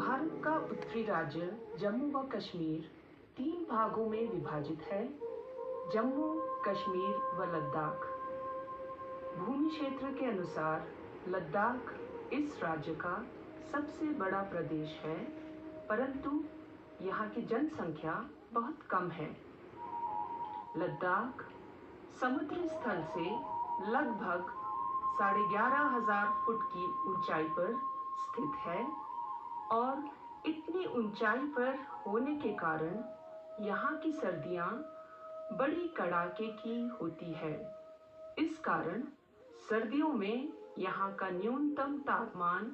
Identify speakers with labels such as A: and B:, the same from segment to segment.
A: भारत का उत्तरी राज्य जम्मू व कश्मीर 3 भागों में विभाजित है। जम्मू, कश्मीर व लद्दाख। भूमि क्षेत्र के अनुसार लद्दाख इस राज्य का सबसे बड़ा प्रदेश है, परंतु यहाँ की जनसंख्या बहुत कम है। लद्दाख समुद्री स्थल से लगभग 11,500 फुट की ऊंचाई पर स्थित है और इतनी ऊंचाई पर होने के कारण यहाँ की सर्दियाँ बड़ी कड़ाके की होती है। इस कारण सर्दियों में यहाँ का न्यूनतम तापमान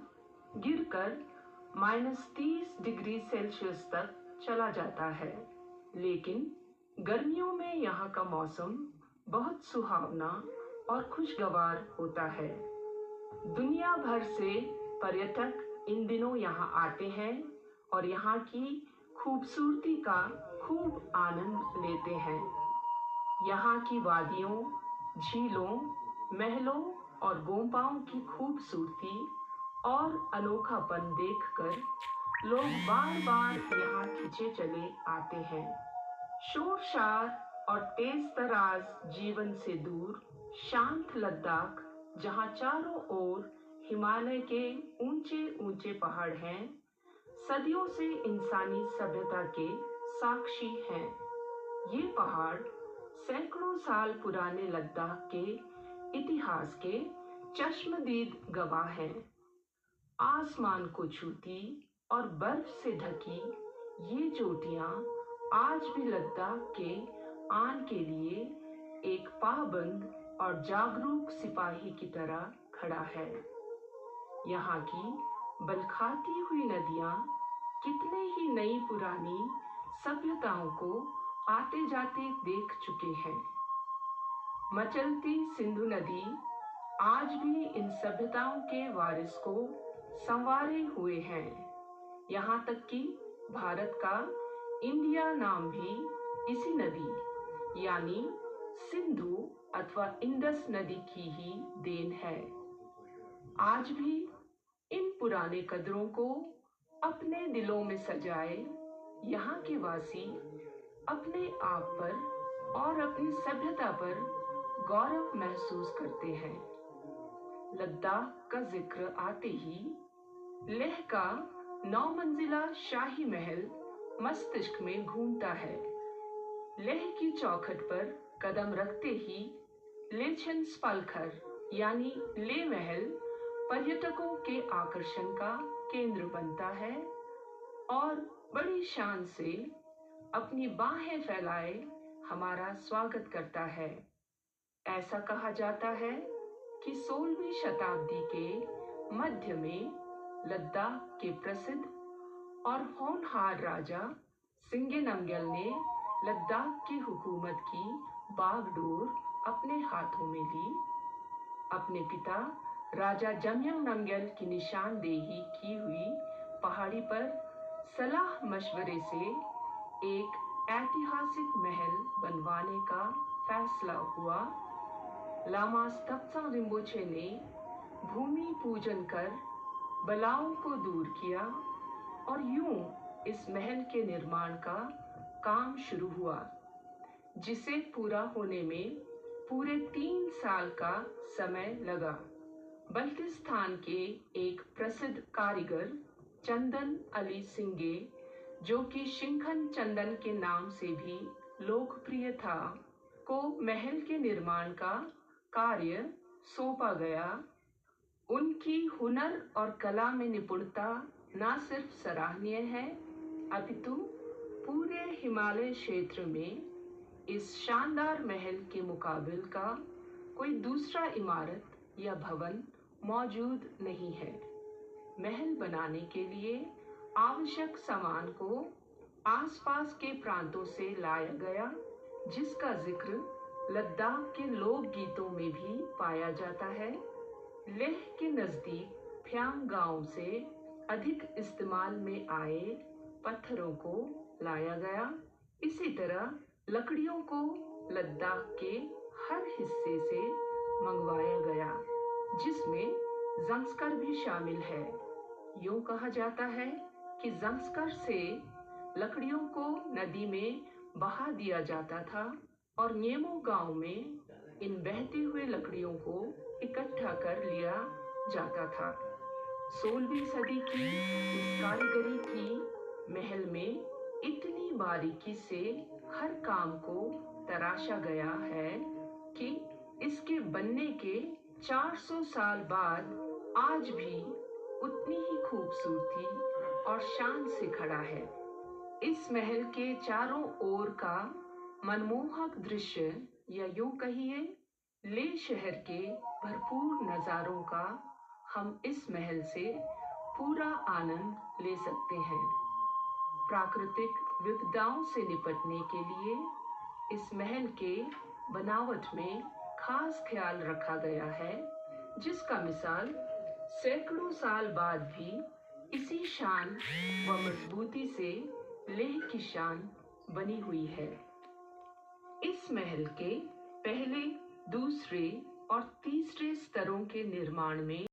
A: गिरकर -30 डिग्री सेल्सियस तक चला जाता है, लेकिन गर्मियों में यहाँ का मौसम बहुत सुहावना और खुशगवार होता है। दुनिया भर से पर्यटक इन दिनों यहाँ आते हैं और यहाँ की खूबसूरती का खूब आनंद लेते हैं। यहाँ की वादियों, झीलों, महलों और गोम्पाओं की खूबसूरती और अनोखापन देखकर लोग बार बार यहाँ खिंचे चले आते हैं। शोर शार और तेज तराज जीवन से दूर शांत लद्दाख, जहाँ चारों ओर हिमालय के ऊंचे ऊंचे पहाड़ हैं, सदियों से इंसानी सभ्यता के साक्षी हैं। ये पहाड़ सैकड़ों साल पुराने लद्दाख के इतिहास के चश्मदीद गवाह हैं। आसमान को छूती और बर्फ से ढकी ये चोटियां आज भी लद्दाख के आन के लिए एक पाबंद और जागरूक सिपाही की तरह खड़ा है। यहाँ की बलखाती हुई नदियाँ कितने ही नई पुरानी सभ्यताओं को आते जाते देख चुके हैं। मचलती सिंधु नदी आज भी इन सभ्यताओं के वारिस को संवारे हुए हैं। यहाँ तक कि भारत का इंडिया नाम भी इसी नदी यानी सिंधु अथवा इंडस नदी की ही देन है। आज भी इन पुराने कदरों को अपने दिलों में सजाए यहाँ के वासी अपने आप पर और अपनी सभ्यता पर गौरव महसूस करते हैं। लद्दाख का जिक्र आते ही लेह का 9 मंजिला शाही महल मस्तिष्क में घूमता है। लेह की चौखट पर कदम रखते ही लेछन स्पलखर यानी ले महल पर्यटकों के आकर्षण का केंद्र बनता है और बड़ी शान से अपनी बाहें फैलाए हमारा स्वागत करता है। ऐसा कहा जाता है कि 16वीं शताब्दी के मध्य में लद्दाख के प्रसिद्ध और होनहार राजा सिंगे नमग्याल ने लद्दाख की हुकूमत की बागडोर अपने हाथों में ली। अपने पिता राजा जमयाल नमग्याल की निशानदेही की हुई पहाड़ी पर सलाह मशवरे से एक ऐतिहासिक महल बनवाने का फैसला हुआ। लामा त्सोग रिम्पोछे ने भूमि पूजन कर बलाओं को दूर किया और यूं इस महल के निर्माण का काम शुरू हुआ, जिसे पूरा होने में पूरे 3 साल का समय लगा। बल्टिस्तान के एक प्रसिद्ध कारीगर चंदन अली सिंगे, जो कि शिंखन चंदन के नाम से भी लोकप्रिय था, को महल के निर्माण का कार्य सौंपा गया। उनकी हुनर और कला में निपुणता न सिर्फ सराहनीय है, अपितु पूरे हिमालय क्षेत्र में इस शानदार महल के मुकाबिल का कोई दूसरा इमारत या भवन मौजूद नहीं है। महल बनाने के लिए आवश्यक सामान को आसपास के प्रांतों से लाया गया, जिसका जिक्र लद्दाख के लोकगीतों में भी पाया जाता है। लेह के नज़दीक फ्यांग गांव से अधिक इस्तेमाल में आए पत्थरों को लाया गया। इसी तरह लकड़ियों को लद्दाख के हर हिस्से से मंगवाया गया, जिसमें ज़ंस्कर भी शामिल है। यूं कहा जाता है कि जंस्कर से लकड़ियों को नदी में बहा दिया जाता था और न्येमो गांव में इन बहती हुई लकड़ियों को इकट्ठा कर लिया जाता था। 16वीं सदी की इस कारीगरी की महल में इतनी बारीकी से हर काम को तराशा गया है कि इसके बनने के 400 साल बाद आज भी उतनी ही खूबसूरती और शान से खड़ा है। इस महल के चारों ओर का मनमोहक दृश्य या यूं कहिए ले शहर के भरपूर नज़ारों का हम इस महल से पूरा आनंद ले सकते हैं। प्राकृतिक विपदाओं से निपटने के लिए इस महल के बनावट में खास ख्याल रखा गया है, जिसका मिसाल सैकड़ों साल बाद भी इसी शान व मजबूती से लेह की शान बनी हुई है। इस महल के पहले, दूसरे और तीसरे स्तरों के निर्माण में